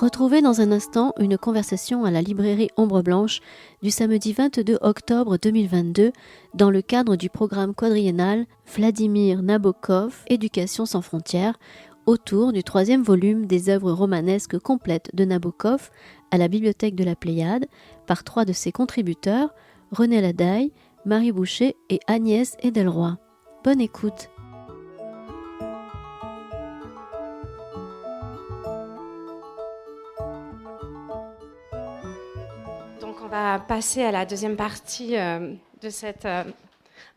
Retrouvez dans un instant une conversation à la librairie Ombre Blanche du samedi 22 octobre 2022 dans le cadre du programme quadriennal Vladimir Nabokov, Éducation sans frontières, autour du 3e volume des œuvres romanesques complètes de Nabokov à la bibliothèque de la Pléiade par 3 de ses contributeurs, René Ladaille, Marie Boucher et Agnès Edelroy. Bonne écoute. Donc on va passer à la deuxième partie de cet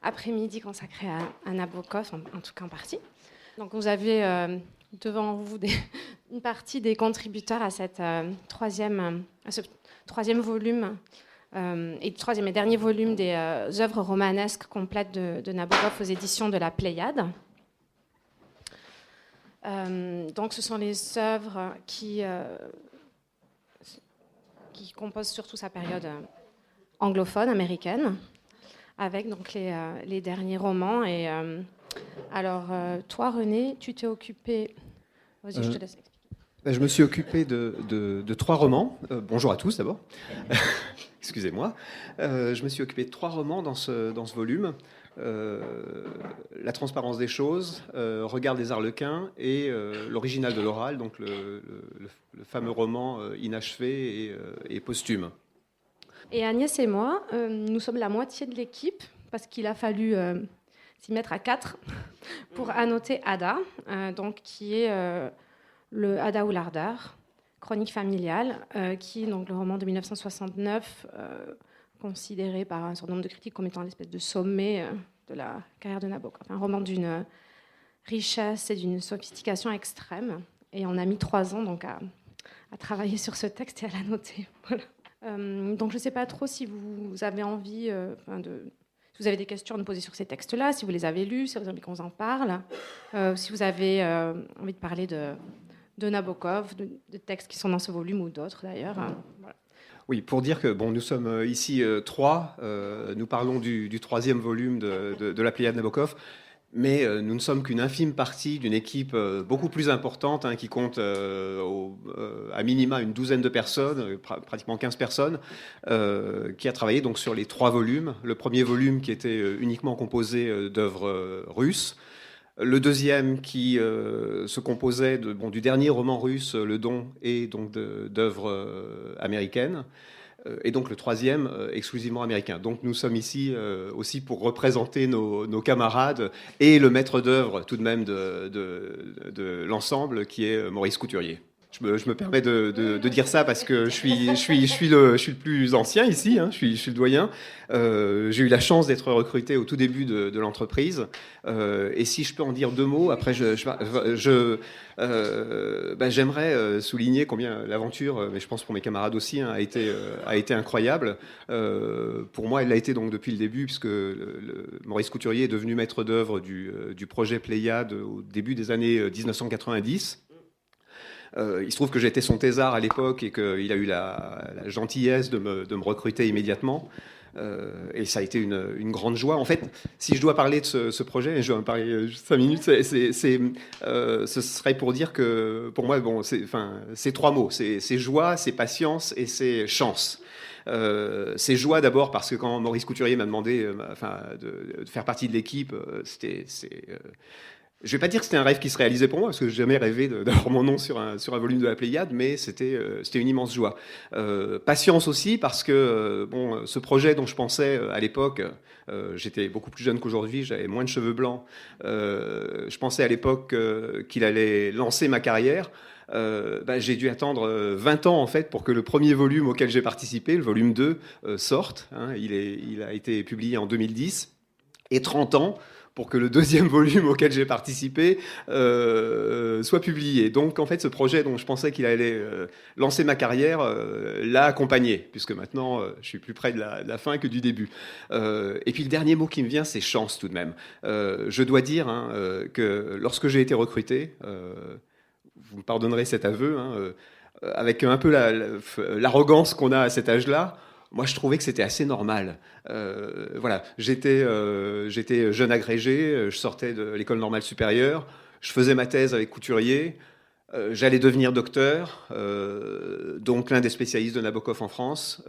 après-midi consacré à Nabokov, en tout cas en partie. Donc vous avez devant vous une partie des contributeurs à, ce troisième volume et troisième et dernier volume des œuvres romanesques complètes de Nabokov aux éditions de la Pléiade. Donc ce sont les œuvres qui composent surtout sa période anglophone, américaine, avec donc les derniers romans. Et alors, toi, René, tu t'es occupé... Vas-y, je te laisse expliquer. Je me suis occupé de 3 romans. Bonjour à tous, d'abord. Excusez-moi. Je me suis occupé de 3 romans dans ce volume. La transparence des choses, Regard des Arlequins et l'original de l'oral, donc le fameux roman inachevé et posthume. Et Agnès et moi, nous sommes la moitié de l'équipe parce qu'il a fallu s'y mettre à 4 pour annoter Ada, donc qui est le Ada ou l'Ardeur, chronique familiale, qui est donc le roman de 1969, considéré par un certain nombre de critiques comme étant l'espèce de sommet de la carrière de Nabokov. Un roman d'une richesse et d'une sophistication extrême. Et on a mis 3 ans donc, à travailler sur ce texte et à l'annoter. Voilà. Donc je ne sais pas trop si vous avez envie si vous avez des questions à nous poser sur ces textes-là, si vous les avez lus, si vous avez envie qu'on en parle, si vous avez envie de parler de Nabokov, de textes qui sont dans ce volume ou d'autres d'ailleurs. Voilà. Oui, pour dire que nous sommes ici 3, nous parlons du 3e volume de la Pléiade Nabokov, mais nous ne sommes qu'une infime partie d'une équipe beaucoup plus importante, qui compte à minima une douzaine de personnes, pratiquement 15 personnes, qui a travaillé donc sur les 3 volumes. Le premier volume qui était uniquement composé d'œuvres russes. Le deuxième qui se composait du dernier roman russe, Le Don, et donc d'œuvres américaines. Et donc le troisième, exclusivement américain. Donc nous sommes ici aussi pour représenter nos camarades et le maître d'œuvre tout de même de l'ensemble qui est Maurice Couturier. Je me permets de dire ça parce que je suis le plus ancien ici, je suis le doyen. J'ai eu la chance d'être recruté au tout début de l'entreprise. Et si je peux en dire 2 mots, après j'aimerais souligner combien l'aventure, mais je pense pour mes camarades aussi, a été incroyable. Pour moi, elle l'a été donc depuis le début, puisque Maurice Couturier est devenu maître d'œuvre du projet Pléiade au début des années 1990. Il se trouve que j'étais son thésard à l'époque et qu'il a eu la gentillesse de me recruter immédiatement. Et ça a été une grande joie. En fait, si je dois parler de ce projet, et je vais en parler 5 minutes, ce serait pour dire que, pour moi, c'est 3 mots. C'est joie, c'est patience et c'est chance. C'est joie d'abord parce que quand Maurice Couturier m'a demandé de faire partie de l'équipe, je ne vais pas dire que c'était un rêve qui se réalisait pour moi, parce que je n'ai jamais rêvé d'avoir mon nom sur un volume de la Pléiade, mais c'était une immense joie. Patience aussi, parce que ce projet dont je pensais à l'époque, j'étais beaucoup plus jeune qu'aujourd'hui, j'avais moins de cheveux blancs, je pensais à l'époque qu'il allait lancer ma carrière. J'ai dû attendre 20 ans en fait pour que le premier volume auquel j'ai participé, le volume 2, sorte. Il a été publié en 2010, et 30 ans pour que le deuxième volume auquel j'ai participé soit publié. Donc, en fait, ce projet dont je pensais qu'il allait lancer ma carrière l'a accompagné, puisque maintenant, je suis plus près de la fin que du début. Et puis, le dernier mot qui me vient, c'est chance, tout de même. Je dois dire que lorsque j'ai été recruté, vous me pardonnerez cet aveu, avec un peu l'arrogance qu'on a à cet âge-là, moi, je trouvais que c'était assez normal. Voilà, j'étais jeune agrégé, je sortais de l'école normale supérieure, je faisais ma thèse avec Couturier. J'allais devenir docteur, donc l'un des spécialistes de Nabokov en France.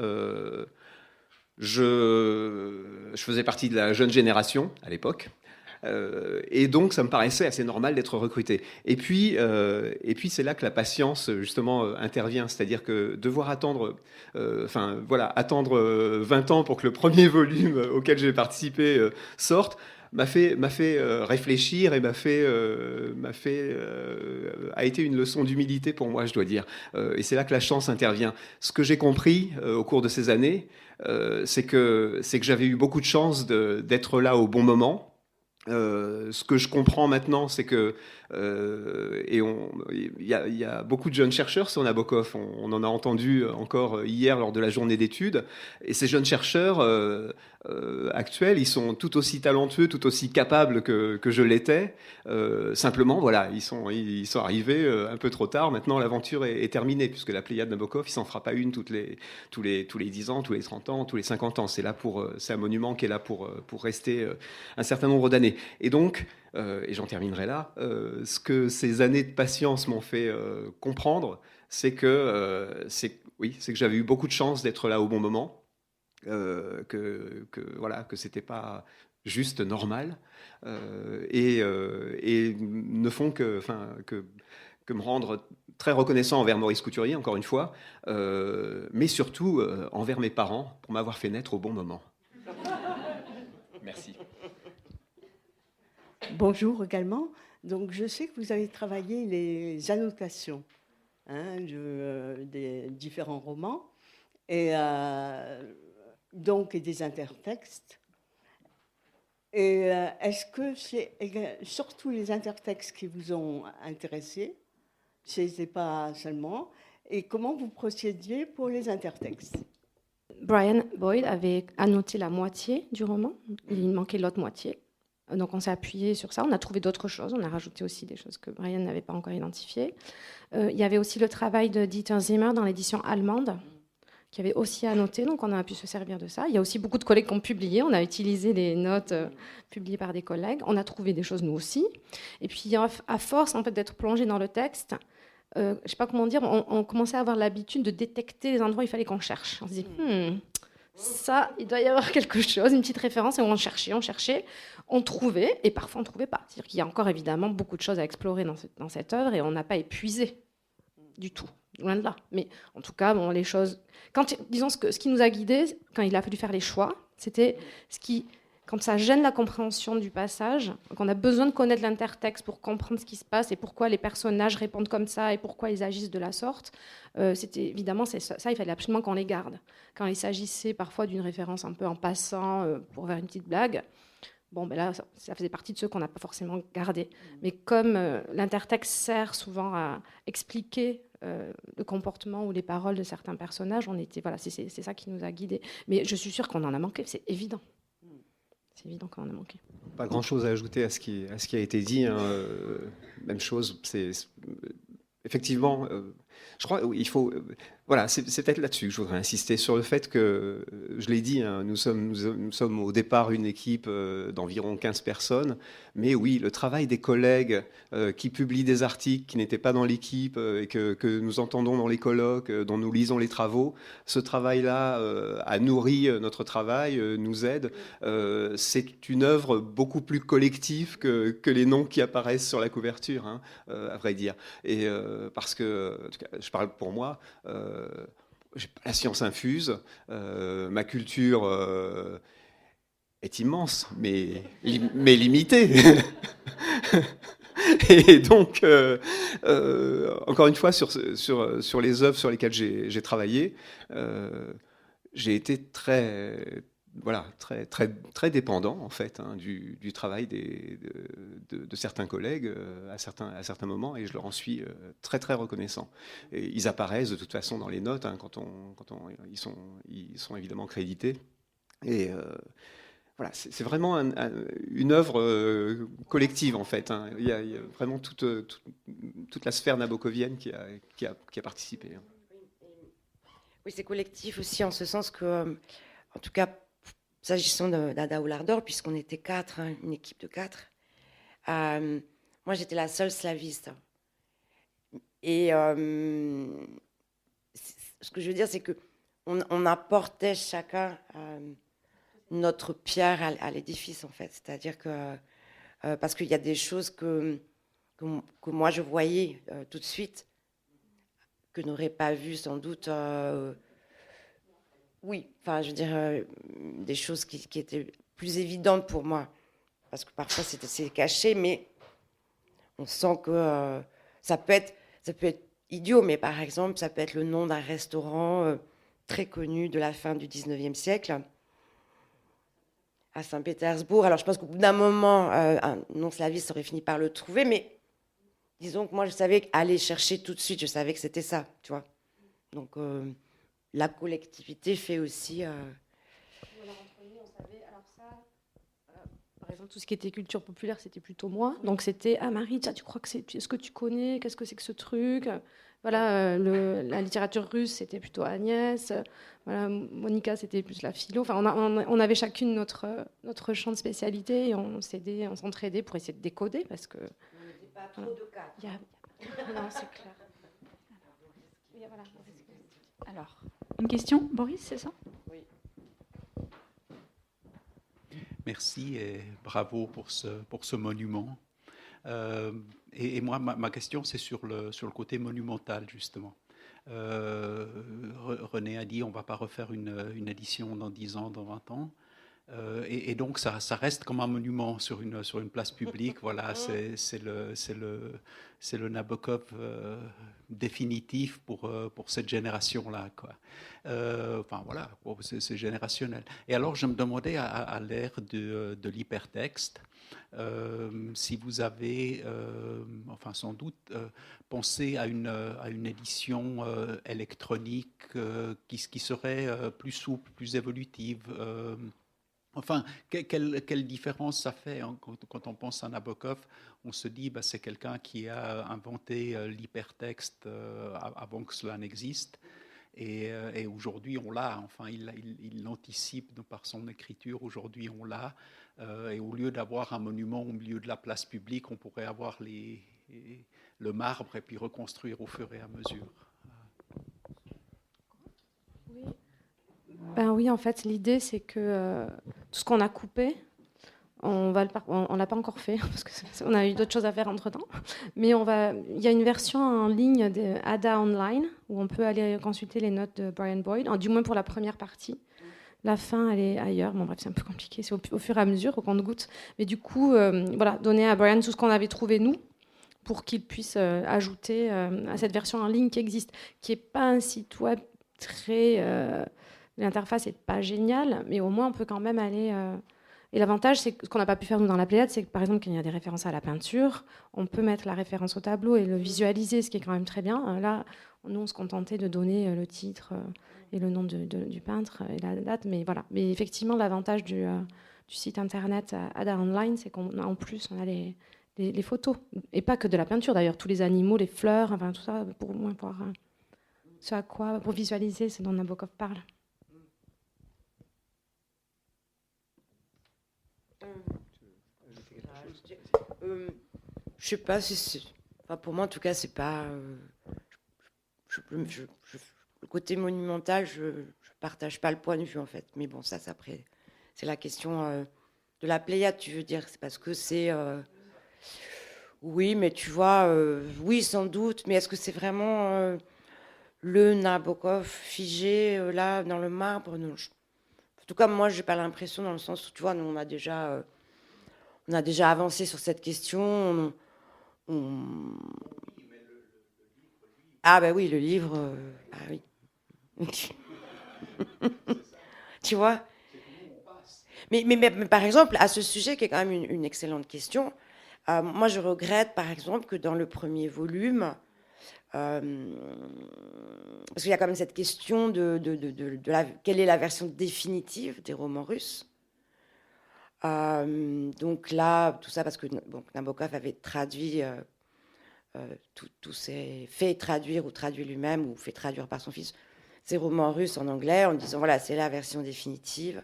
Je faisais partie de la jeune génération à l'époque. Et donc, ça me paraissait assez normal d'être recruté. Et puis c'est là que la patience, justement, intervient. C'est-à-dire que devoir attendre, attendre 20 ans pour que le premier volume auquel j'ai participé sorte, m'a fait réfléchir et a été une leçon d'humilité pour moi, je dois dire. Et c'est là que la chance intervient. Ce que j'ai compris au cours de ces années, c'est que j'avais eu beaucoup de chance d'être là au bon moment. Ce que je comprends maintenant, c'est que il y a beaucoup de jeunes chercheurs sur Nabokov. On en a entendu encore hier lors de la journée d'études. Et ces jeunes chercheurs actuels, ils sont tout aussi talentueux, tout aussi capables que je l'étais. Simplement, voilà, ils sont arrivés un peu trop tard. Maintenant, l'aventure est terminée, puisque la Pléiade Nabokov, il s'en fera pas une tous les 10 ans, tous les 30 ans, tous les 50 ans. C'est un monument qui est là pour rester un certain nombre d'années. Et donc, et j'en terminerai là, ce que ces années de patience m'ont fait comprendre, c'est que j'avais eu beaucoup de chance d'être là au bon moment, que c'était pas juste normal, et ne font que me rendre très reconnaissant envers Maurice Couturier, encore une fois, mais surtout envers mes parents pour m'avoir fait naître au bon moment. Merci. Bonjour également. Donc, je sais que vous avez travaillé les annotations des différents romans et des intertextes. Et est-ce que c'est surtout les intertextes qui vous ont intéressé? Ce n'était pas seulement. Et comment vous procédiez pour les intertextes? Brian Boyd avait annoté la moitié du roman. Il manquait l'autre moitié. Donc on s'est appuyé sur ça, on a trouvé d'autres choses, on a rajouté aussi des choses que Brian n'avait pas encore identifiées. Il y avait aussi le travail de Dieter Zimmer dans l'édition allemande, qui avait aussi annoté, donc on a pu se servir de ça. Il y a aussi beaucoup de collègues qui ont publié, on a utilisé les notes publiées par des collègues, on a trouvé des choses nous aussi. Et puis à force en fait, d'être plongé dans le texte, je ne sais pas comment dire, on commençait à avoir l'habitude de détecter les endroits où il fallait qu'on cherche. On se dit, ça, il doit y avoir quelque chose, une petite référence, et on cherchait, on trouvait, et parfois on ne trouvait pas. C'est-à-dire qu'il y a encore évidemment beaucoup de choses à explorer dans cette œuvre, et on n'a pas épuisé du tout, loin de là. Mais en tout cas, bon, les choses... Disons, ce qui nous a guidés, quand il a fallu faire les choix, c'était quand ça gêne la compréhension du passage, qu'on a besoin de connaître l'intertexte pour comprendre ce qui se passe et pourquoi les personnages répondent comme ça et pourquoi ils agissent de la sorte, c'était évidemment ça, il fallait absolument qu'on les garde. Quand il s'agissait parfois d'une référence un peu en passant pour faire une petite blague, bon, ben là, ça faisait partie de ceux qu'on n'a pas forcément gardés. Mais comme l'intertexte sert souvent à expliquer le comportement ou les paroles de certains personnages, c'est ça qui nous a guidés. Mais je suis sûre qu'on en a manqué, c'est évident. C'est évident qu'on en a manqué. Pas grand-chose à ajouter à ce qui a été dit. Même chose, effectivement, je crois il faut... Voilà, c'est peut-être là-dessus que je voudrais insister, sur le fait que, je l'ai dit, nous sommes au départ une équipe d'environ 15 personnes, mais oui, le travail des collègues qui publient des articles qui n'étaient pas dans l'équipe et que nous entendons dans les colloques, dont nous lisons les travaux, ce travail-là a nourri notre travail, nous aide. C'est une œuvre beaucoup plus collective que les noms qui apparaissent sur la couverture, à vrai dire. Et parce que, en tout cas, je parle pour moi, j'ai pas la science infuse, ma culture est immense, mais limitée. Et donc, encore une fois, sur les œuvres sur lesquelles j'ai travaillé, j'ai été très dépendant en fait du travail de certains collègues à certains moments, et je leur en suis très très reconnaissant. Et ils apparaissent de toute façon dans les notes ils sont évidemment crédités, et voilà, c'est vraiment une œuvre collective en fait. Il y a vraiment toute la sphère nabokovienne qui a participé. Oui, c'est collectif aussi en ce sens que, en tout cas, s'agissant d'Ada au Lardor, puisqu'on était 4, une équipe de 4, moi j'étais la seule slaviste. Et ce que je veux dire, c'est qu'on apportait chacun notre pierre à l'édifice, en fait. C'est-à-dire que, parce qu'il y a des choses que moi je voyais tout de suite, que n'aurait pas vu sans doute. Oui, enfin, je veux dire, des choses qui étaient plus évidentes pour moi. Parce que parfois c'est caché, mais on sent que ça peut être idiot, mais par exemple, ça peut être le nom d'un restaurant très connu de la fin du 19e siècle à Saint-Pétersbourg. Alors je pense qu'au bout d'un moment, un non-slaviste aurait fini par le trouver, mais disons que moi je savais aller chercher tout de suite, je savais que c'était ça, tu vois. Donc la collectivité fait aussi... Par exemple, tout ce qui était culture populaire, c'était plutôt moi. Donc c'était Marie, tiens, tu crois que est-ce que tu connais, qu'est-ce que c'est que ce truc? Voilà, la littérature russe, c'était plutôt Agnès. Voilà, Monica, c'était plus la philo. Enfin, on avait chacune notre champ de spécialité et on s'entraidait pour essayer de décoder parce que. On n'était pas trop de cas. Non, c'est clair. Alors, une question, Boris, c'est ça? Oui. Merci et bravo pour ce monument. Et moi, ma question, c'est sur le côté monumental, justement. René a dit on ne va pas refaire une édition dans 10 ans, dans 20 ans. Et donc, ça reste comme un monument sur une place publique. Voilà, c'est le Nabokov définitif pour cette génération-là, quoi. Enfin, voilà, c'est générationnel. Et alors, je me demandais, à l'ère de l'hypertexte, si vous avez, enfin sans doute, pensé à une édition électronique qui serait plus souple, plus évolutive. Enfin, quelle différence ça fait hein, quand on pense à Nabokov, on se dit bah, c'est quelqu'un qui a inventé l'hypertexte avant que cela n'existe. Et aujourd'hui, on l'a. Enfin, il l'anticipe par son écriture. Aujourd'hui, on l'a. Et au lieu d'avoir un monument au milieu de la place publique, on pourrait avoir le marbre et puis reconstruire au fur et à mesure. Ben oui, en fait, l'idée, c'est que tout ce qu'on a coupé, on l'a pas encore fait, parce qu'on a eu d'autres choses à faire entre-temps. Mais il y a une version en ligne de Ada Online, où on peut aller consulter les notes de Brian Boyd, du moins pour la première partie. La fin, elle est ailleurs. Bon, bref, c'est un peu compliqué, c'est au fur et à mesure, au compte-gouttes. Mais du coup, voilà, donner à Brian tout ce qu'on avait trouvé, nous, pour qu'il puisse ajouter à cette version en ligne qui existe, qui n'est pas un site web très... L'interface n'est pas géniale, mais au moins on peut quand même aller... Et l'avantage, c'est que ce qu'on n'a pas pu faire nous dans la Pléiade, c'est que par exemple, quand il y a des références à la peinture, on peut mettre la référence au tableau et le visualiser, ce qui est quand même très bien. Là, nous, on se contentait de donner le titre et le nom du peintre et la date, mais voilà. Mais effectivement, l'avantage du site internet Ada Online, c'est qu'en plus, on a les photos. Et pas que de la peinture, d'ailleurs. Tous les animaux, les fleurs, enfin tout ça, pour au moins voir ce à quoi, pour visualiser ce dont Nabokov parle. Je sais pas si enfin, pour moi en tout cas c'est pas le côté monumental je partage pas le point de vue en fait, mais bon ça c'est après c'est la question de la Pléiade, tu veux dire, c'est parce que c'est oui mais tu vois oui sans doute, mais est-ce que c'est vraiment le Nabokov figé là dans le marbre? Non, en tout cas moi j'ai pas l'impression, dans le sens où tu vois nous on a déjà avancé sur cette question. Ah ben oui, le livre, ah oui. Tu vois. Mais par exemple, à ce sujet, qui est quand même une excellente question, moi je regrette par exemple que dans le premier volume, parce qu'il y a quand même cette question de quelle est la version définitive des romans russes. Donc là, tout ça parce que Nabokov avait traduit, tout s'est fait traduire ou traduit lui-même ou fait traduire par son fils, ses romans russes en anglais en disant voilà, c'est la version définitive.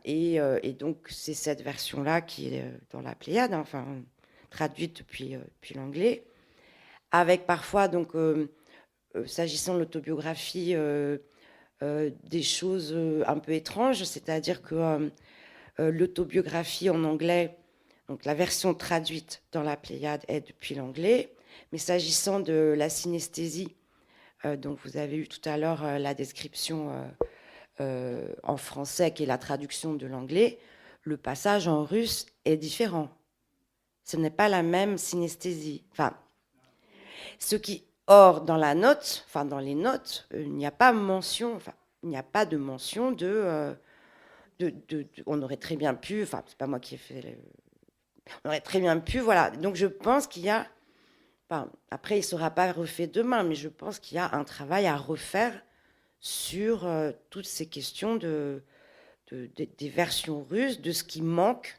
Et donc c'est cette version-là qui est dans la Pléiade, hein, enfin traduite depuis l'anglais. avec parfois, donc, s'agissant de l'autobiographie, des choses un peu étranges, c'est-à-dire que l'autobiographie en anglais, donc la version traduite dans la Pléiade est depuis l'anglais, mais s'agissant de la synesthésie, donc vous avez eu tout à l'heure la description en français qui est la traduction de l'anglais, le passage en russe est différent. Ce n'est pas la même synesthésie. Enfin, ce qui, or, dans la note, enfin dans les notes, il n'y a pas mention, enfin, il n'y a pas de mention on aurait très bien pu, enfin, c'est pas moi qui ai fait, on aurait très bien pu, voilà. Donc je pense qu'il y a, enfin, après il ne sera pas refait demain, mais je pense qu'il y a un travail à refaire sur toutes ces questions des versions russes, de ce qui manque,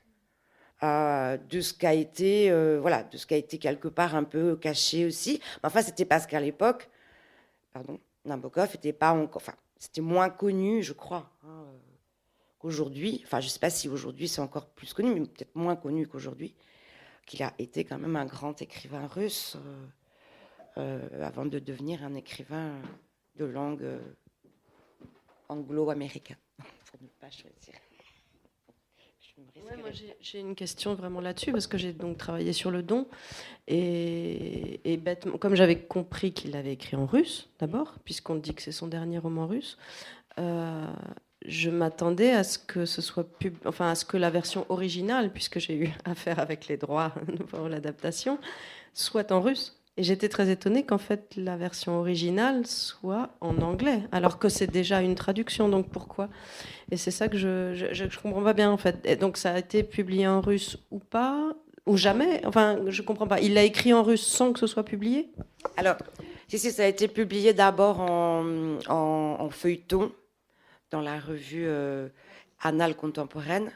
de ce qui a été, voilà, de ce qui a été quelque part un peu caché aussi. Enfin, c'était parce qu'à l'époque, Nabokov était pas encore, enfin, c'était moins connu, je crois, qu'aujourd'hui. Enfin, je ne sais pas si aujourd'hui c'est encore plus connu, mais peut-être moins connu qu'aujourd'hui, qu'il a été quand même un grand écrivain russe avant de devenir un écrivain de langue anglo-américaine, pour ne pas choisir. Ouais, moi j'ai une question vraiment là-dessus parce que j'ai donc travaillé sur le don et bêtement, comme j'avais compris qu'il l'avait écrit en russe d'abord, puisqu'on dit que c'est son dernier roman russe, je m'attendais à ce que ce soit à ce que la version originale, puisque j'ai eu affaire avec les droits pour l'adaptation, soit en russe. Et j'étais très étonnée qu'en fait la version originale soit en anglais, alors que c'est déjà une traduction. Donc pourquoi ? Et c'est ça que je comprends pas bien en fait. Et donc ça a été publié en russe ou pas, ou jamais ? Enfin, je comprends pas. Il l'a écrit en russe sans que ce soit publié ? Alors, si, ça a été publié d'abord en feuilleton dans la revue Annales contemporaines,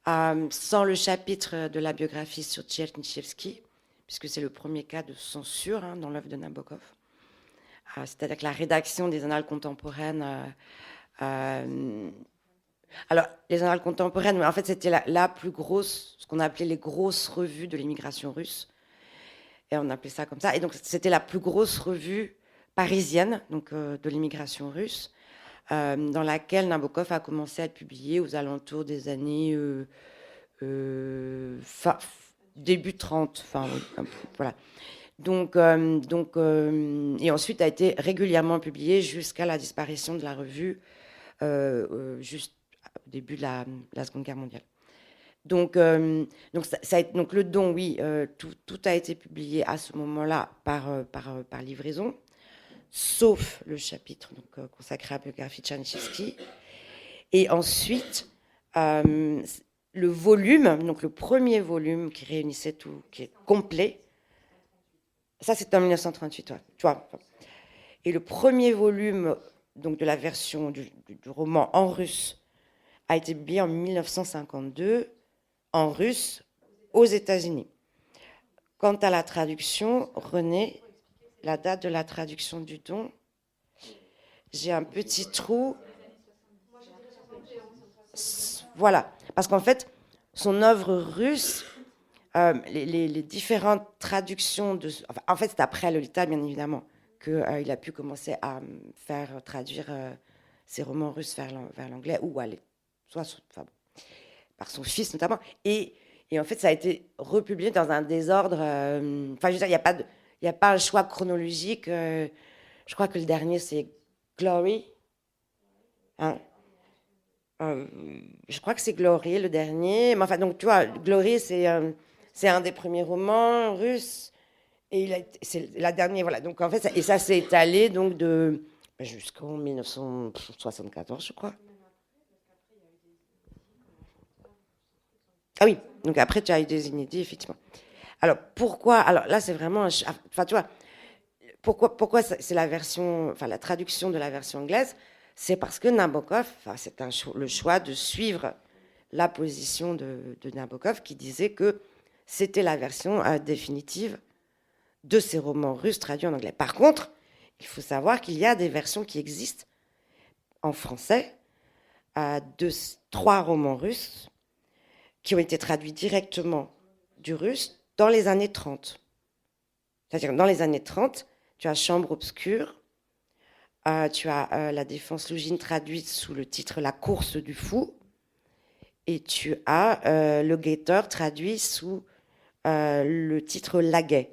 sans le chapitre de la biographie sur Tchernychevsky, puisque c'est le premier cas de censure dans l'œuvre de Nabokov. C'est-à-dire que la rédaction des Annales contemporaines... alors, les Annales contemporaines, en fait, c'était la plus grosse, ce qu'on appelait les grosses revues de l'immigration russe. Et on appelait ça comme ça. Et donc, c'était la plus grosse revue parisienne donc, de l'immigration russe, dans laquelle Nabokov a commencé à être publié aux alentours des années début 30. Enfin, voilà. Donc, et ensuite a été régulièrement publié jusqu'à la disparition de la revue, juste au début de la Seconde Guerre mondiale. Donc le don, oui, tout a été publié à ce moment-là par livraison, sauf le chapitre consacré à la biographie de Tchernychevsky. Et ensuite, le volume, donc le premier volume qui réunissait tout, qui est complet, ça c'est en 1938, tu vois. Et le premier volume donc, de la version du roman en russe a été publié en 1952 en russe aux États-Unis. Quant à la traduction, René, la date de la traduction du don, j'ai un petit trou. Voilà, parce qu'en fait, son œuvre russe, les différentes traductions en fait, c'est après Lolita, bien évidemment, qu'il a pu commencer à faire traduire ses romans russes vers l'anglais, ou par son fils notamment. Et en fait, ça a été republié dans un désordre. Enfin, je veux dire, il n'y a pas un choix chronologique. Je crois que le dernier, c'est Glory. Je crois que c'est Glory, le dernier. Mais enfin, donc, tu vois, Glory, c'est un des premiers romans russes. Et c'est la dernière, voilà. Donc, en fait, ça s'est étalé donc, jusqu'en 1974, je crois. Ah oui, donc après, tu as eu des inédits, effectivement. Alors, pourquoi... Alors là, c'est vraiment... Enfin, tu vois, pourquoi c'est la version... Enfin, la traduction de la version anglaise, c'est parce que Nabokov... Enfin, c'est le choix de suivre la position de Nabokov qui disait que c'était la version définitive de ces romans russes traduits en anglais. Par contre, il faut savoir qu'il y a des versions qui existent en français de 3 romans russes qui ont été traduits directement du russe dans les années 30. C'est-à-dire dans les années 30, tu as Chambre obscure, tu as La Défense Lugine traduite sous le titre La course du fou, et tu as Le Guetteur traduit sous le titre La Guet.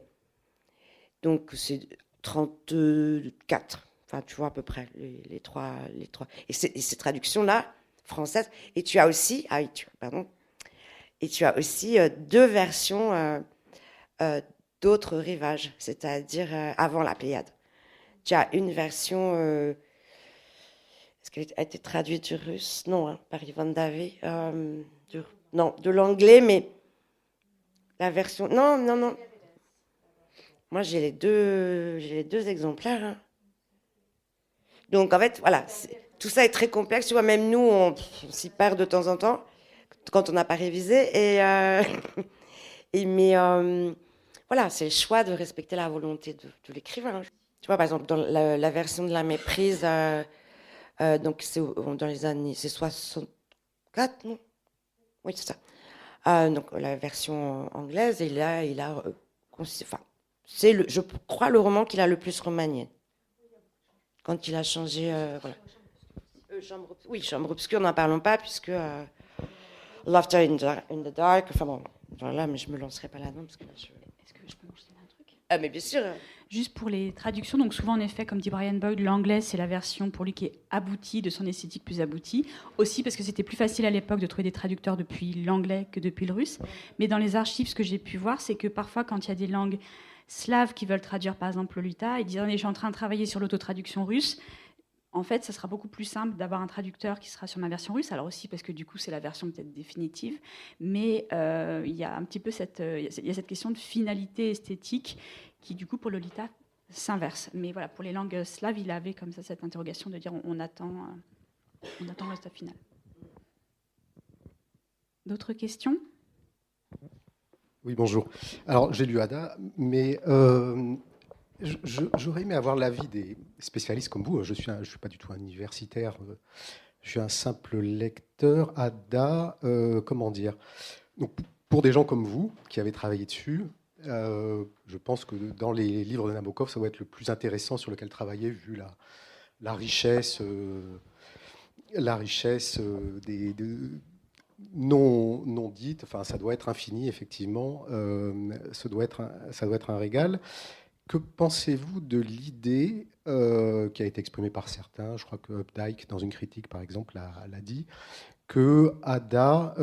Donc c'est 34, enfin tu vois à peu près les trois. Et ces traductions-là, françaises, et tu as aussi, et tu as aussi deux versions d'autres rivages, c'est-à-dire avant la Pléiade. Tu as une version, est-ce qu'elle a été traduite du russe? Non, hein, par Ivan Davey. Non, de l'anglais, mais la version... Non. Moi, j'ai les deux exemplaires. Hein. Donc, en fait, voilà, tout ça est très complexe. Tu vois, même nous, on s'y perd de temps en temps quand on n'a pas révisé. Mais voilà, c'est le choix de respecter la volonté de l'écrivain. Tu vois, par exemple, dans la version de La Méprise, donc c'est dans les années... C'est 64, non? Oui, c'est ça. Donc, la version anglaise, c'est, je crois, le roman qu'il a le plus remanié. Quand il a changé... voilà. Chambre obscure, n'en parlons pas, puisque Laughter in the Dark, enfin bon, voilà, mais je me lancerai pas là-dedans, parce que là, Est-ce que je peux mentionner un truc? Ah, mais bien sûr. Juste pour les traductions, donc souvent en effet, comme dit Brian Boyd, l'anglais c'est la version pour lui qui est aboutie, de son esthétique plus aboutie. Aussi parce que c'était plus facile à l'époque de trouver des traducteurs depuis l'anglais que depuis le russe. Mais dans les archives, ce que j'ai pu voir, c'est que parfois quand il y a des langues slaves qui veulent traduire par exemple Lolita, ils disent « je suis en train de travailler sur l'autotraduction russe », en fait, ça sera beaucoup plus simple d'avoir un traducteur qui sera sur ma version russe. Alors aussi parce que du coup, c'est la version peut-être définitive. Mais il y a un petit peu cette question de finalité esthétique qui, du coup, pour Lolita, s'inverse. Mais voilà, pour les langues slaves, il avait comme ça cette interrogation de dire on attend le résultat final. D'autres questions? Oui, bonjour. Alors, j'ai lu Ada, mais... j'aurais aimé avoir l'avis des spécialistes comme vous. Je suis pas du tout un universitaire. Je suis un simple lecteur. Ada, comment dire? Donc, pour des gens comme vous qui avez travaillé dessus, je pense que dans les livres de Nabokov, ça doit être le plus intéressant sur lequel travailler, vu la richesse des non dites. Enfin, ça doit être infini, effectivement. Ça doit être un régal. Que pensez-vous de l'idée qui a été exprimée par certains, je crois que Updike, dans une critique par exemple, l'a dit, que Ada,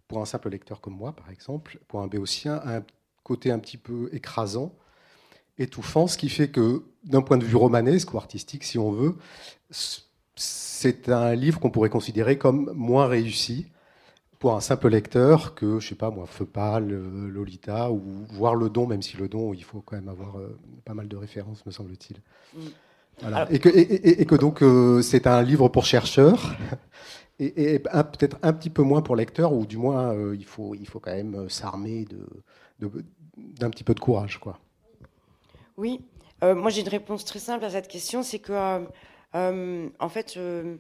pour un simple lecteur comme moi par exemple, pour un béotien, a un côté un petit peu écrasant, étouffant, ce qui fait que d'un point de vue romanesque ou artistique, si on veut, c'est un livre qu'on pourrait considérer comme moins réussi pour un simple lecteur que, je sais pas moi, Feu pâle, Lolita, ou voir Le Don, même si Le Don, il faut quand même avoir pas mal de références, me semble-t-il. Voilà. Alors, et que donc, c'est un livre pour chercheurs, et peut-être un petit peu moins pour lecteurs, ou du moins, il faut quand même s'armer d'un petit peu de courage, quoi. Oui, moi j'ai une réponse très simple à cette question, c'est que, en fait, je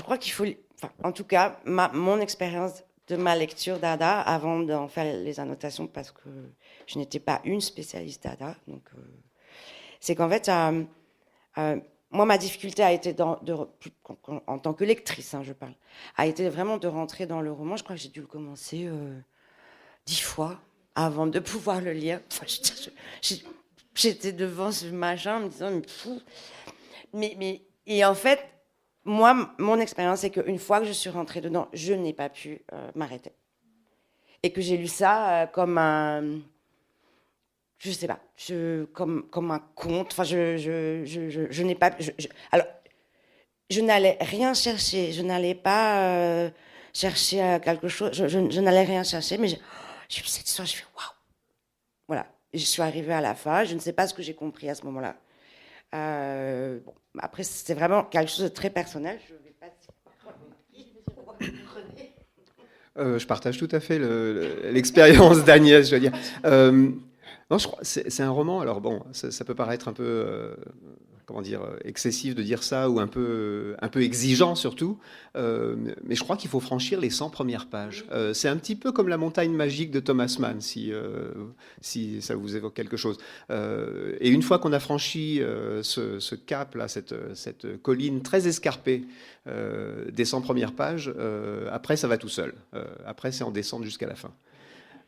crois qu'il faut... Enfin, en tout cas, mon expérience de ma lecture d'Ada, avant d'en faire les annotations, parce que je n'étais pas une spécialiste d'Ada, donc, c'est qu'en fait, moi, ma difficulté a été, en tant que lectrice, hein, je parle, a été vraiment de rentrer dans le roman. Je crois que j'ai dû le commencer 10 fois avant de pouvoir le lire. Enfin, j'étais devant ce machin, en me disant, mais fou. Et en fait, moi, mon expérience, c'est qu'une fois que je suis rentrée dedans, je n'ai pas pu m'arrêter. Et que j'ai lu ça comme un... Je sais pas, comme un conte. Enfin, je n'ai pas... alors, je n'allais rien chercher. Je n'allais pas chercher quelque chose. Je n'allais rien chercher, mais j'ai vu cette histoire, je fais waouh. Voilà. Et je suis arrivée à la fin. Je ne sais pas ce que j'ai compris à ce moment-là. Bon, après, c'est vraiment quelque chose de très personnel. Je ne vais pas dire. Je partage tout à fait l'expérience d'Agnès, je veux dire. Non, je crois c'est un roman. Alors bon, ça peut paraître un peu comment dire, excessif de dire ça, ou un peu exigeant surtout, mais je crois qu'il faut franchir les 100 premières pages. C'est un petit peu comme la montagne magique de Thomas Mann, si ça vous évoque quelque chose. Et une fois qu'on a franchi ce cap-là, cette colline très escarpée des 100 premières pages, après ça va tout seul. Après c'est en descendre jusqu'à la fin.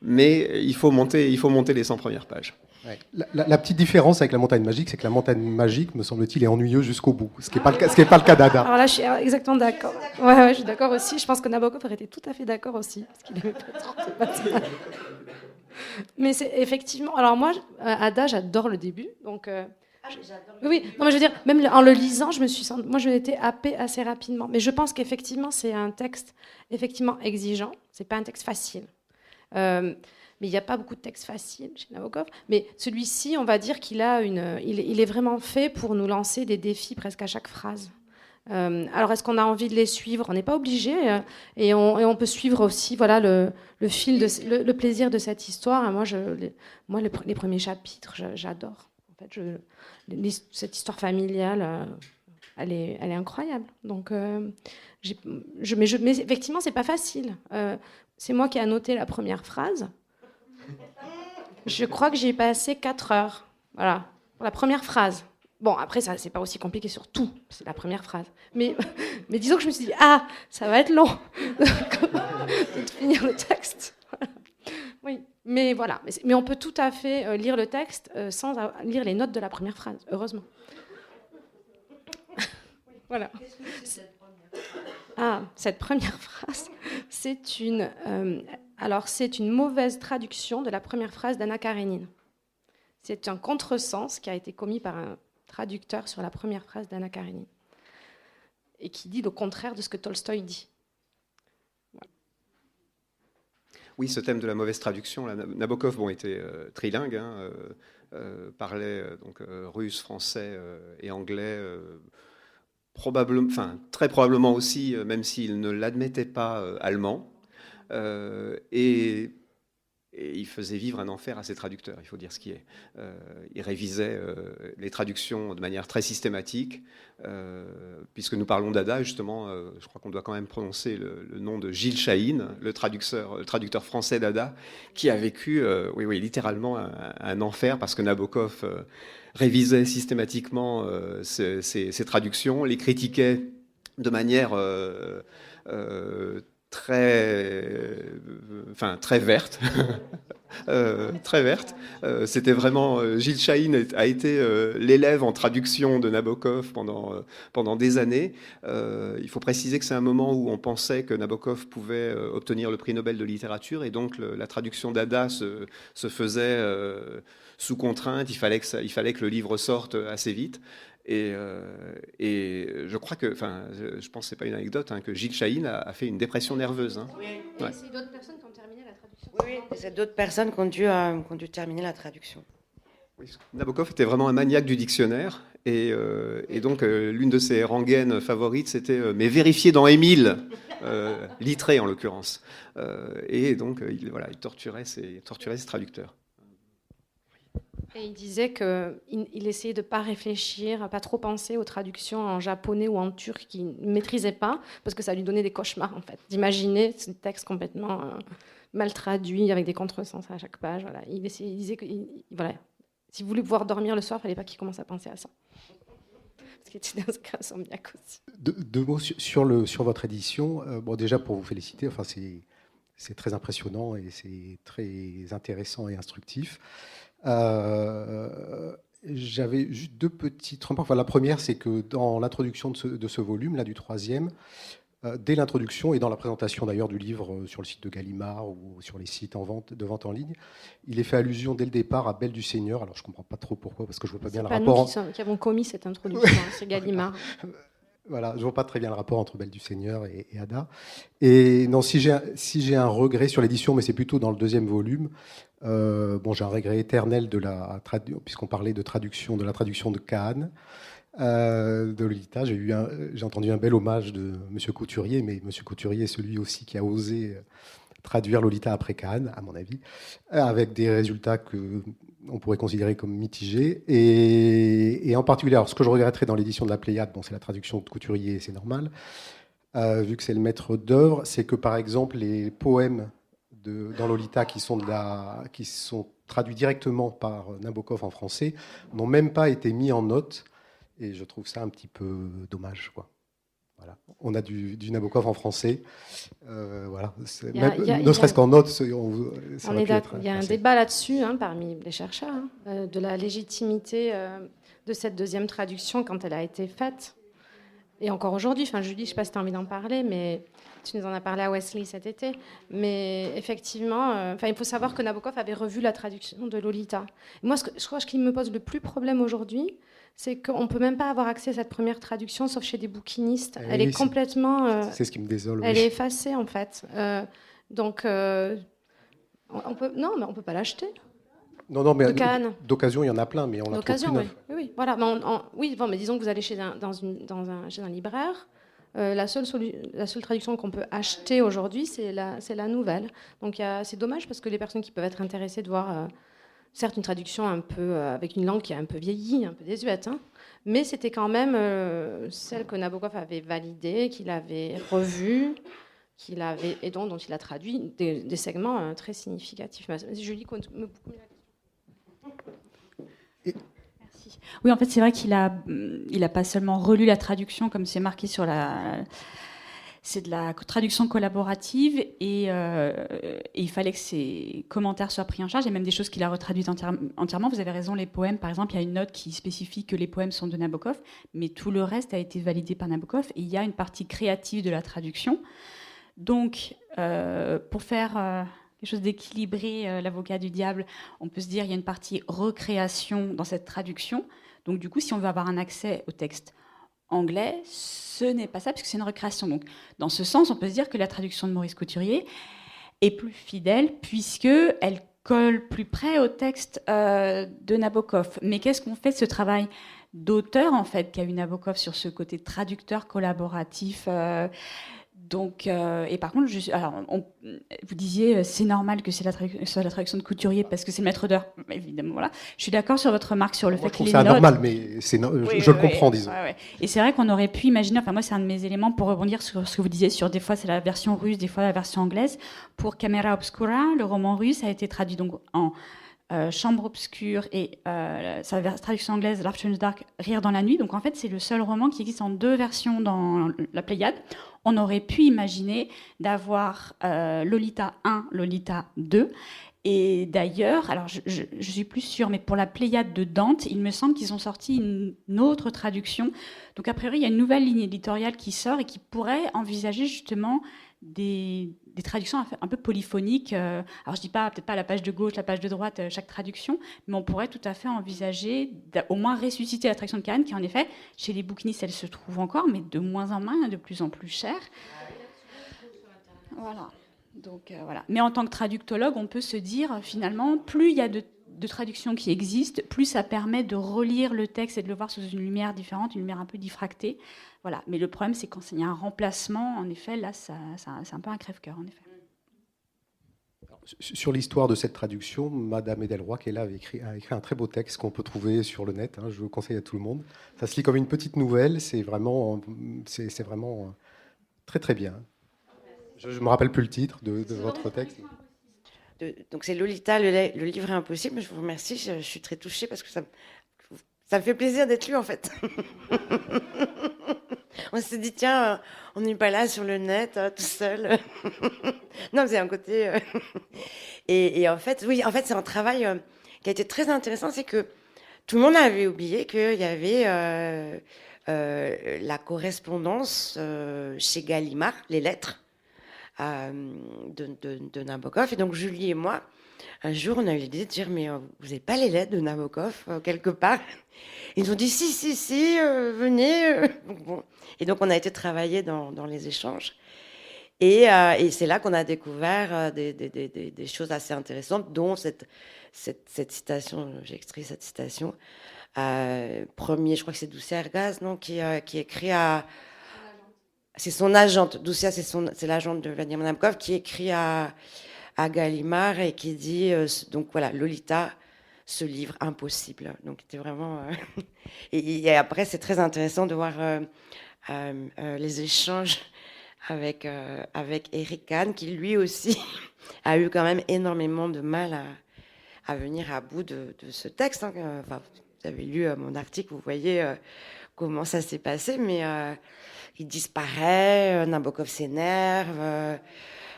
Mais il faut monter les 100 premières pages. Ouais. La petite différence avec la montagne magique, c'est que la montagne magique, me semble-t-il, est ennuyeuse jusqu'au bout, ce qui n'est pas le cas d'Ada. Alors là, je suis exactement d'accord. Ouais, je suis d'accord aussi. Je pense que Nabokov aurait été tout à fait d'accord aussi, parce qu'il aimait pas trop. Mais c'est effectivement. Alors moi, Ada, j'adore le début, donc. Oui, non, mais je veux dire, même en le lisant, moi, je m'étais happée assez rapidement. Mais je pense qu'effectivement, c'est un texte effectivement exigeant. C'est pas un texte facile. Mais il n'y a pas beaucoup de textes faciles chez Nabokov. Mais celui-ci, on va dire qu'il il est vraiment fait pour nous lancer des défis presque à chaque phrase. Alors, est-ce qu'on a envie de les suivre? On n'est pas obligé. Et on peut suivre aussi voilà, le fil, le plaisir de cette histoire. Et moi, les premiers chapitres, j'adore. En fait, cette histoire familiale, elle est incroyable. Donc, mais effectivement, c'est pas facile. C'est moi qui ai annoté la première phrase. Je crois que j'ai ai passé 4 heures. Voilà, pour la première phrase. Bon, après, ça, c'est pas aussi compliqué sur tout. C'est la première phrase. Mais disons que je me suis dit, ça va être long de finir le texte. Voilà. Oui, mais voilà. Mais on peut tout à fait lire le texte sans lire les notes de la première phrase, heureusement. Voilà. Cette première phrase, c'est une mauvaise traduction de la première phrase d'Anna Karénine. C'est un contresens qui a été commis par un traducteur sur la première phrase d'Anna Karénine et qui dit le contraire de ce que Tolstoï dit. Voilà. Oui, ce thème de la mauvaise traduction, là, Nabokov était trilingue, parlait donc russe, français et anglais. Très probablement aussi, même s'il ne l'admettait pas, allemand. Et il faisait vivre un enfer à ses traducteurs, il faut dire ce qui est. Il révisait les traductions de manière très systématique. Puisque nous parlons d'Ada, justement, je crois qu'on doit quand même prononcer le nom de Gilles Chahine, le traducteur français d'Ada, qui a vécu littéralement un enfer, parce que Nabokov révisait systématiquement ces traductions, les critiquait de manière très verte. Très verte. C'était vraiment Gilles Chahine a été l'élève en traduction de Nabokov pendant des années. Il faut préciser que c'est un moment où on pensait que Nabokov pouvait obtenir le prix Nobel de littérature, et donc la traduction d'Ada se faisait sous contrainte. Il fallait que le livre sorte assez vite. Et je crois que, je pense que c'est pas une anecdote, que Gilles Chahine a fait une dépression nerveuse. Oui. Ouais. C'est d'autres personnes qui ont terminé la traduction. Oui, c'est d'autres personnes qui ont dû terminer la traduction. Oui, Nabokov était vraiment un maniaque du dictionnaire, et donc l'une de ses rengaines favorites, c'était mais vérifier dans Émile, Littré en l'occurrence, et donc il torturait ses traducteurs. Et il disait qu'il essayait de ne pas réfléchir, pas trop penser aux traductions en japonais ou en turc qu'il ne maîtrisait pas, parce que ça lui donnait des cauchemars, en fait, d'imaginer ce texte complètement mal traduit, avec des contresens à chaque page. Voilà. Il disait que s'il voulait pouvoir dormir le soir, il ne fallait pas qu'il commence à penser à ça. Parce qu'il était dans un insomniaque aussi. Deux mots sur votre édition. Déjà, pour vous féliciter, c'est très impressionnant et c'est très intéressant et instructif. J'avais juste 2 petites remarques. La première, c'est que dans l'introduction de ce volume, là, du 3e, dès l'introduction et dans la présentation d'ailleurs du livre sur le site de Gallimard ou sur les sites de vente en ligne, il est fait allusion dès le départ à Belle du Seigneur. Alors je ne comprends pas trop pourquoi, parce que je ne vois pas bien le rapport. C'est pas nous qui avons commis cette introduction, c'est Gallimard. Voilà, je ne vois pas très bien le rapport entre Belle du Seigneur et Ada. Et non, si j'ai un regret sur l'édition, mais c'est plutôt dans le 2e volume. J'ai un regret éternel puisqu'on parlait de la traduction de Kahn, de Lolita. J'ai entendu un bel hommage de M. Couturier, mais M. Couturier est celui aussi qui a osé traduire Lolita après Kahn, à mon avis, avec des résultats que on pourrait considérer comme mitigé. Et en particulier, alors, ce que je regretterais dans l'édition de la Pléiade, bon, c'est la traduction de Couturier, c'est normal, vu que c'est le maître d'œuvre, c'est que par exemple les poèmes dans Lolita qui sont traduits directement par Nabokov en français n'ont même pas été mis en note, et je trouve ça un petit peu dommage, quoi. Voilà. On a du Nabokov en français, voilà. Ne serait-ce qu'en note, ça aurait pu être. Il y a un débat là-dessus parmi les chercheurs de la légitimité de cette deuxième traduction quand elle a été faite. Et encore aujourd'hui, Julie, je ne sais pas si tu as envie d'en parler, mais tu nous en as parlé à Wesley cet été. Mais effectivement, il faut savoir que Nabokov avait revu la traduction de Lolita. Et moi, je crois que ce qui me pose le plus problème aujourd'hui, c'est qu'on ne peut même pas avoir accès à cette première traduction, sauf chez des bouquinistes. Elle est complètement... c'est ce qui me désole. Elle est effacée, en fait. Donc, on peut, non, mais on ne peut pas l'acheter. Non, mais d'occasion, il y en a plein, mais on la trouve plus neuf. Oui, voilà. Mais disons que vous allez chez un libraire. La seule traduction qu'on peut acheter aujourd'hui, c'est la nouvelle. Donc c'est dommage parce que les personnes qui peuvent être intéressées de voir, certes, une traduction un peu avec une langue qui a un peu vieilli, un peu désuète, mais c'était quand même celle que Nabokov avait validée, qu'il avait revue, et dont il a traduit des segments très significatifs. Julie compte me beaucoup mieux. Merci. Oui, en fait, c'est vrai qu'il a pas seulement relu la traduction, comme c'est marqué sur c'est de la traduction collaborative, et il fallait que ses commentaires soient pris en charge. Il y a même des choses qu'il a retraduites entièrement. Vous avez raison, les poèmes, par exemple, il y a une note qui spécifie que les poèmes sont de Nabokov, mais tout le reste a été validé par Nabokov, et il y a une partie créative de la traduction. Donc, pour faire... quelque chose d'équilibré, l'avocat du diable, on peut se dire qu'il y a une partie recréation dans cette traduction. Donc du coup, si on veut avoir un accès au texte anglais, ce n'est pas ça, puisque c'est une recréation. Donc dans ce sens, on peut se dire que la traduction de Maurice Couturier est plus fidèle, puisqu'elle colle plus près au texte de Nabokov. Mais qu'est-ce qu'on fait de ce travail d'auteur, en fait, qu'a eu Nabokov sur ce côté traducteur collaboratif Donc, et par contre, vous disiez c'est normal que c'est la traduction de Couturier parce que c'est le maître d'œuvre. Évidemment, voilà. Je suis d'accord sur votre remarque sur le fait que les notes... Je trouve ça normal, mais je le comprends, disons. Ouais. Et c'est vrai qu'on aurait pu imaginer, enfin moi c'est un de mes éléments pour rebondir sur ce que vous disiez, sur des fois c'est la version russe, des fois la version anglaise. Pour Camera Obscura, le roman russe a été traduit donc en Chambre obscure et sa traduction anglaise, L'Afternoon's Dark, Rire dans la nuit. Donc en fait, c'est le seul roman qui existe en deux versions dans la Pléiade. On aurait pu imaginer d'avoir Lolita 1, Lolita 2. Et d'ailleurs, alors je suis plus sûre, mais pour la Pléiade de Dante, il me semble qu'ils ont sorti une autre traduction. Donc a priori, il y a une nouvelle ligne éditoriale qui sort et qui pourrait envisager justement des traductions un peu polyphoniques. Alors je dis pas, peut-être pas la page de gauche, la page de droite, chaque traduction, mais on pourrait tout à fait envisager au moins ressusciter la traduction de Kahn, qui en effet, chez les bouquinistes, elle se trouve encore, mais de moins en moins, de plus en plus chère. Voilà. Donc voilà. Mais en tant que traductologue, on peut se dire finalement, plus il y a de traductions qui existent, plus ça permet de relire le texte et de le voir sous une lumière différente, une lumière un peu diffractée. Voilà. Mais le problème, c'est quand il y a un remplacement, en effet, là, c'est un peu un crève-cœur, en effet. Sur l'histoire de cette traduction, Madame Edelroy, qui est là, a écrit un très beau texte qu'on peut trouver sur le net. Je le conseille à tout le monde. Ça se lit comme une petite nouvelle. C'est vraiment très, très bien. Je ne me rappelle plus le titre de votre texte. Donc c'est Lolita, le livre impossible. Je vous remercie. Je suis très touchée parce que ça me fait plaisir d'être lu, en fait. On s'est dit, tiens, on n'est pas là sur le net, tout seul. Non, c'est un côté... Et en fait, oui, c'est un travail qui a été très intéressant. C'est que tout le monde avait oublié qu'il y avait la correspondance chez Gallimard, les lettres de Nabokov. Et donc, Julie et moi, un jour, on a eu l'idée de dire, mais vous n'avez pas les lettres de Nabokov quelque part? Ils nous ont dit, si, venez. Bon. Et donc, on a été travailler dans les échanges. Et c'est là qu'on a découvert des choses assez intéressantes, dont cette citation, j'ai extrait cette citation. Premier, je crois que c'est Doucia Ergaz, non, qui écrit à... C'est son agente, Doucia, c'est l'agente de Vladimir Nabokov, qui écrit à Gallimard et qui dit, donc voilà, Lolita, ce livre impossible. Donc, c'était vraiment. Et après, c'est très intéressant de voir les échanges avec Eric Kahn, qui lui aussi a eu quand même énormément de mal à venir à bout de ce texte. Hein. Enfin, vous avez lu mon article, vous voyez comment ça s'est passé, mais il disparaît, Nabokov s'énerve,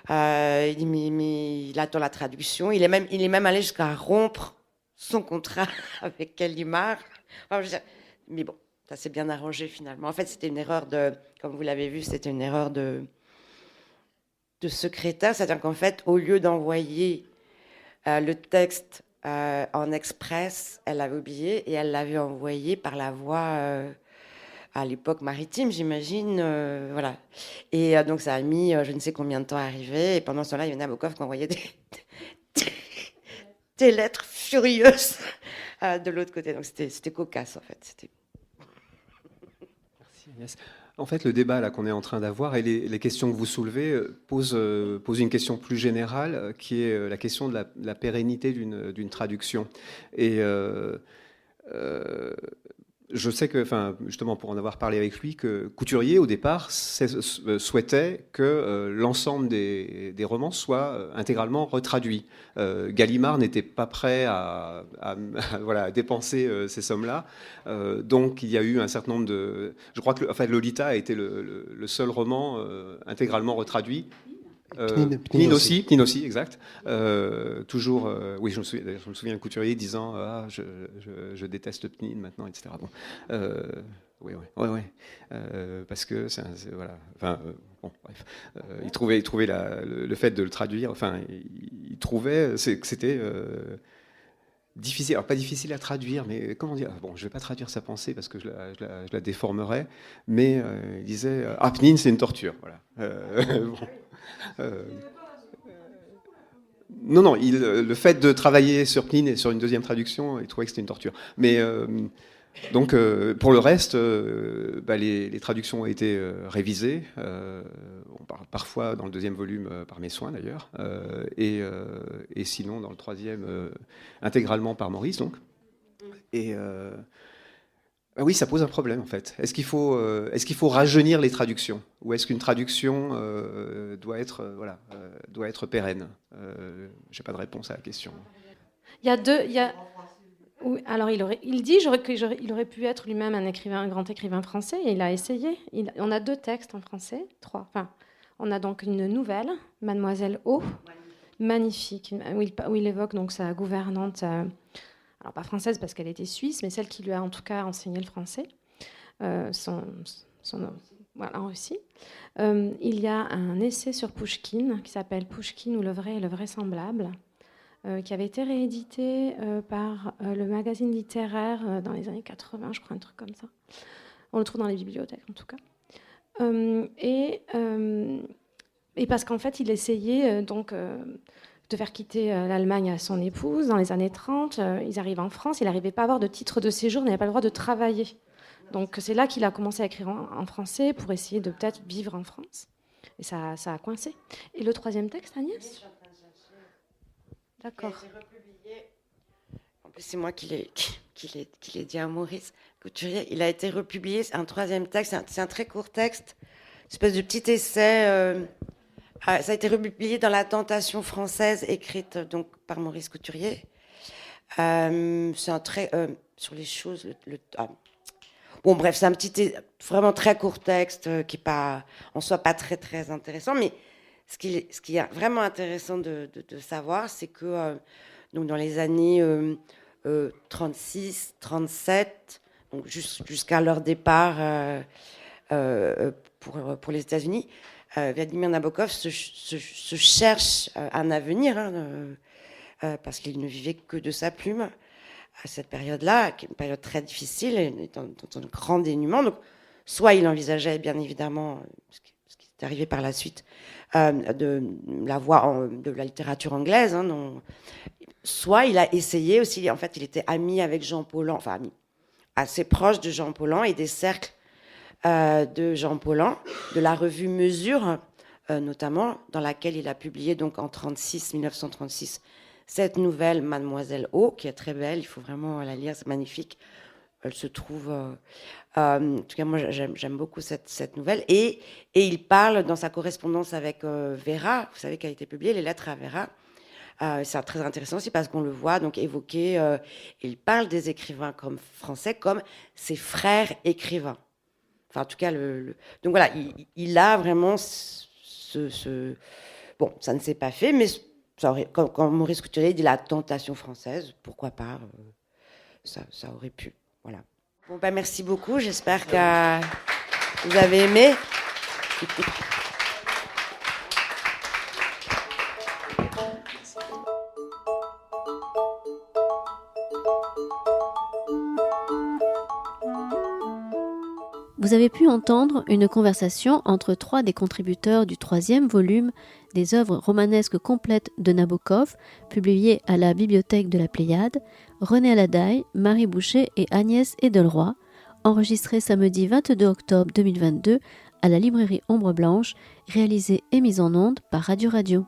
il dit mais il attend la traduction, il est même allé jusqu'à rompre son contrat avec Gallimard. Enfin, mais bon, ça s'est bien arrangé finalement. En fait, c'était une erreur comme vous l'avez vu, c'était une erreur de secrétaire, c'est-à-dire qu'en fait, au lieu d'envoyer le texte en express, elle l'avait oublié et elle l'avait envoyé par la voie à l'époque maritime, j'imagine. Voilà. Et donc, ça a mis je ne sais combien de temps à arriver. Et pendant ce temps-là, il y avait Nabokov qui envoyait des lettres furieuses de l'autre côté. Donc, c'était cocasse, en fait. Merci, Agnès. En fait, le débat là qu'on est en train d'avoir et les questions que vous soulevez posent une question plus générale, qui est la question de la pérennité d'une traduction. Et je sais que, enfin, justement, pour en avoir parlé avec lui, que Couturier, au départ, souhaitait que l'ensemble des romans soient intégralement retraduits. Gallimard n'était pas prêt à dépenser ces sommes-là. Donc, il y a eu un certain nombre de... Je crois que Lolita a été le seul roman intégralement retraduit. Pnine aussi, exact. Toujours, oui, je me souviens de Couturier disant je déteste Pnine maintenant, etc. Bon, oui, parce que voilà. Enfin, bon, bref. Il trouvait le fait de le traduire. Enfin, il trouvait que c'était difficile. Alors pas difficile à traduire, mais comment dire. Bon, je vais pas traduire sa pensée parce que je la déformerais. Mais il disait Pnine, c'est une torture. Voilà. Bon. Non, le fait de travailler sur Pnine et sur une deuxième traduction, il trouvait que c'était une torture. Mais donc, pour le reste, les traductions ont été révisées, parfois dans le deuxième volume par mes soins d'ailleurs, et sinon dans le troisième intégralement par Maurice. Donc, et oui, ça pose un problème en fait. Est-ce qu'il faut rajeunir les traductions, ou est-ce qu'une traduction doit être pérenne? J'ai pas de réponse à la question. Oui, alors il dit qu'il aurait pu être lui-même un grand écrivain français, et il a essayé. On a 2 textes en français, 3. Enfin, on a donc une nouvelle, Mademoiselle O, magnifique, où il évoque donc sa gouvernante. Alors pas française parce qu'elle était suisse, mais celle qui lui a en tout cas enseigné le français, en Russie. Il y a un essai sur Pouchkine qui s'appelle Pouchkine ou le vrai et le vraisemblable, qui avait été réédité par le magazine littéraire dans les années 80, je crois, un truc comme ça. On le trouve dans les bibliothèques en tout cas. Et parce qu'en fait, il essayait de faire quitter l'Allemagne à son épouse dans les années 30. Ils arrivent en France, il n'arrivait pas à avoir de titre de séjour, il n'avait pas le droit de travailler. Donc c'est là qu'il a commencé à écrire en français pour essayer de peut-être vivre en France. Et ça a coincé. Et le troisième texte, Agnès ? D'accord. En plus, c'est moi qui l'ai dit à Maurice Couturier. Il a été republié, c'est un troisième texte, c'est un très court texte, une espèce de petit essai... ça a été republié dans La Tentation française, écrite donc par Maurice Couturier. C'est un très sur les choses. Bon, bref, c'est un vraiment très court texte qui est pas en soi pas très très intéressant, mais ce qui est vraiment intéressant de savoir, c'est que donc dans les années 36, 37, donc jusqu'à leur départ pour les États-Unis. Vladimir Nabokov se cherche un avenir, parce qu'il ne vivait que de sa plume à cette période-là, qui est une période très difficile, dans un grand dénuement. Donc, soit il envisageait, bien évidemment, ce qui est arrivé par la suite, de la voie de la littérature anglaise, soit il a essayé aussi, en fait, il était ami avec Jean Paulhan, enfin ami, assez proche de Jean Paulhan et des cercles de Jean Paulhan, de la revue Mesure, notamment, dans laquelle il a publié donc en 1936 cette nouvelle Mademoiselle O, qui est très belle, il faut vraiment la lire, c'est magnifique. Elle se trouve... en tout cas, moi, j'aime beaucoup cette nouvelle. Et il parle dans sa correspondance avec Vera, vous savez, qui a été publiée, les lettres à Vera. C'est très intéressant aussi parce qu'on le voit donc évoquer, il parle des écrivains comme français comme ses frères écrivains. Enfin, en tout cas, donc voilà, il a vraiment bon, ça ne s'est pas fait, mais ça aurait, quand Maurice Couturier dit la tentation française, pourquoi pas, ça aurait pu. Voilà. Bon, ben, merci beaucoup, j'espère que vous avez aimé. Vous avez pu entendre une conversation entre 3 des contributeurs du 3e volume des œuvres romanesques complètes de Nabokov, publiées à la Bibliothèque de la Pléiade, René Aladaï, Marie Boucher et Agnès Edelroy, enregistré samedi 22 octobre 2022 à la librairie Ombre Blanche, réalisé et mise en onde par Radio Radio.